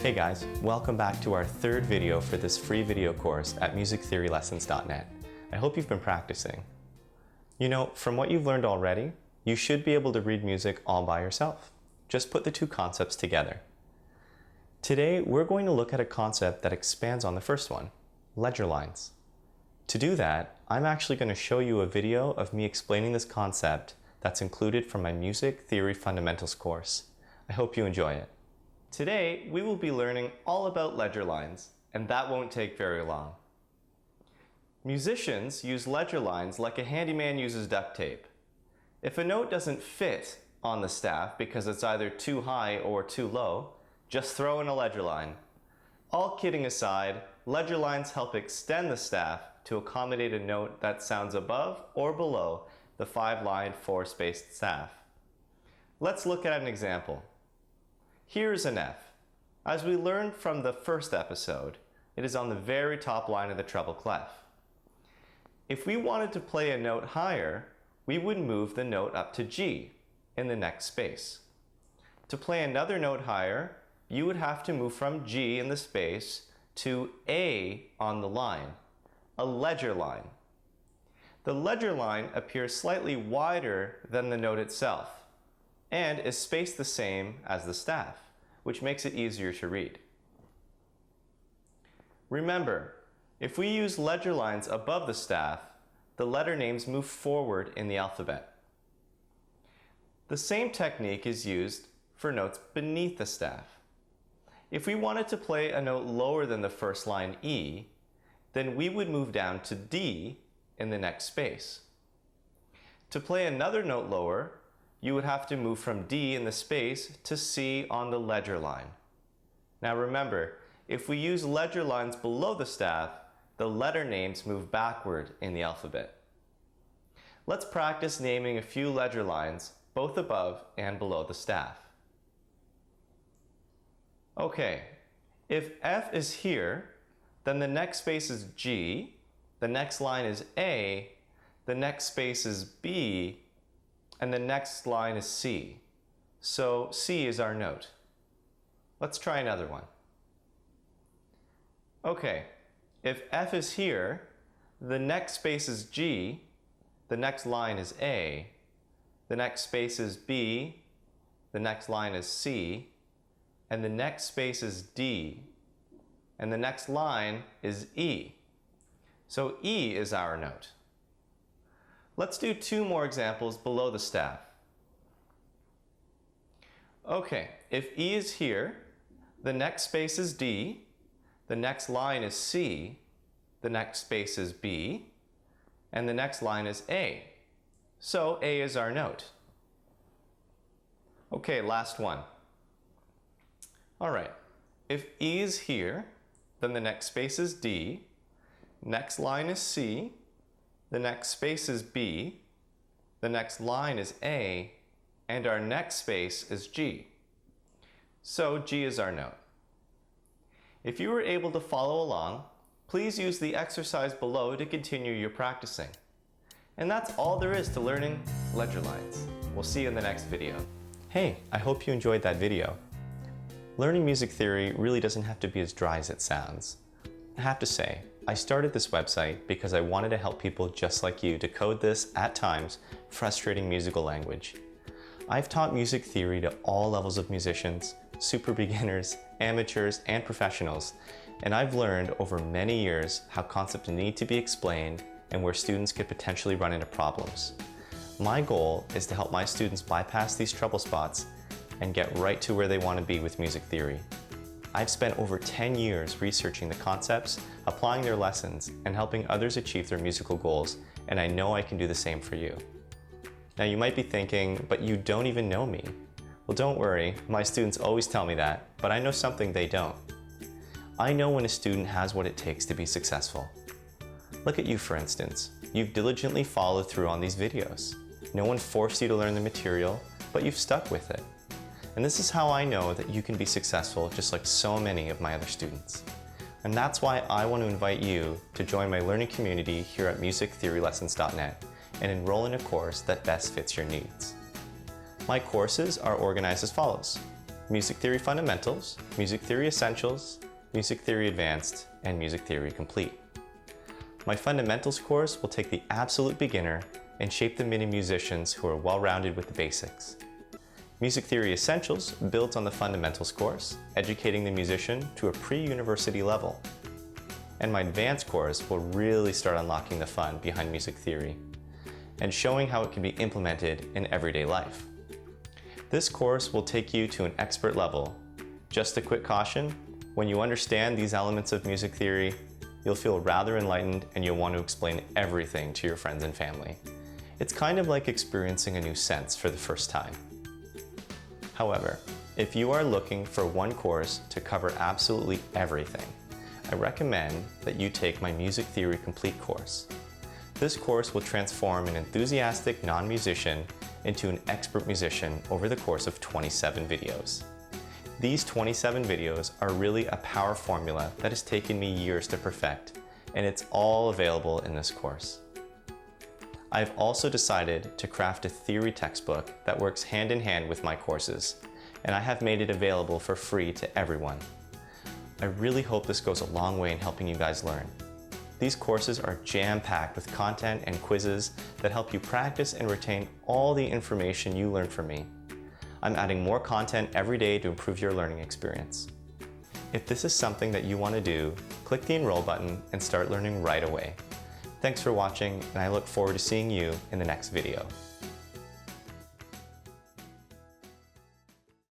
Hey guys, welcome back to our third video for this free video course at musictheorylessons.net. I hope you've been practicing. You know, from what you've learned already, you should be able to read music all by yourself. Just put the two concepts together. Today, we're going to look at a concept that expands on the first one, ledger lines. To do that, I'm actually going to show you a video of me explaining this concept that's included from my Music Theory Fundamentals course. I hope you enjoy it. Today, we will be learning all about ledger lines, and that won't take very long. Musicians use ledger lines like a handyman uses duct tape. If a note doesn't fit on the staff because it's either too high or too low, just throw in a ledger line. All kidding aside, ledger lines help extend the staff to accommodate a note that sounds above or below the 5-line, 4-spaced staff. Let's look at an example. Here's an F. As we learned from the first episode, it is on the very top line of the treble clef. If we wanted to play a note higher, we would move the note up to G in the next space. To play another note higher, you would have to move from G in the space to A on the line, a ledger line. The ledger line appears slightly wider than the note itself and is spaced the same as the staff, which makes it easier to read. Remember, if we use ledger lines above the staff, the letter names move forward in the alphabet. The same technique is used for notes beneath the staff. If we wanted to play a note lower than the first line E, then we would move down to D in the next space. To play another note lower, you would have to move from D in the space to C on the ledger line. Now remember, if we use ledger lines below the staff, the letter names move backward in the alphabet. Let's practice naming a few ledger lines, both above and below the staff. Okay, if F is here, then the next space is G, the next line is A, the next space is B, and the next line is C. So C is our note. Let's try another one. Okay, if F is here, the next space is G, the next line is A, the next space is B, the next line is C, and the next space is D, and the next line is E. So E is our note. Let's do two more examples below the staff. Okay, if E is here, the next space is D, the next line is C, the next space is B, and the next line is A. So A is our note. Okay, last one. All right, if E is here, then the next space is D, next line is C, the next space is B, the next line is A, and our next space is G. So G is our note. If you were able to follow along, please use the exercise below to continue your practicing. And that's all there is to learning ledger lines. We'll see you in the next video. Hey, I hope you enjoyed that video. Learning music theory really doesn't have to be as dry as it sounds. I have to say, I started this website because I wanted to help people just like you decode this, at times, frustrating musical language. I've taught music theory to all levels of musicians, super beginners, amateurs, and professionals, and I've learned over many years how concepts need to be explained and where students could potentially run into problems. My goal is to help my students bypass these trouble spots and get right to where they want to be with music theory. I've spent over 10 years researching the concepts, applying their lessons, and helping others achieve their musical goals, and I know I can do the same for you. Now you might be thinking, but you don't even know me. Well, don't worry, my students always tell me that, but I know something they don't. I know when a student has what it takes to be successful. Look at you, for instance. You've diligently followed through on these videos. No one forced you to learn the material, but you've stuck with it. And this is how I know that you can be successful just like so many of my other students. And that's why I want to invite you to join my learning community here at musictheorylessons.net and enroll in a course that best fits your needs. My courses are organized as follows. Music Theory Fundamentals, Music Theory Essentials, Music Theory Advanced, and Music Theory Complete. My Fundamentals course will take the absolute beginner and shape the mini musicians who are well-rounded with the basics. Music Theory Essentials builds on the Fundamentals course, educating the musician to a pre-university level. And my Advanced course will really start unlocking the fun behind music theory and showing how it can be implemented in everyday life. This course will take you to an expert level. Just a quick caution, when you understand these elements of music theory, you'll feel rather enlightened and you'll want to explain everything to your friends and family. It's kind of like experiencing a new sense for the first time. However, if you are looking for one course to cover absolutely everything, I recommend that you take my Music Theory Complete course. This course will transform an enthusiastic non-musician into an expert musician over the course of 27 videos. These 27 videos are really a power formula that has taken me years to perfect, and it's all available in this course. I've also decided to craft a theory textbook that works hand in hand with my courses, and I have made it available for free to everyone. I really hope this goes a long way in helping you guys learn. These courses are jam-packed with content and quizzes that help you practice and retain all the information you learn from me. I'm adding more content every day to improve your learning experience. If this is something that you want to do, click the enroll button and start learning right away. Thanks for watching, and I look forward to seeing you in the next video.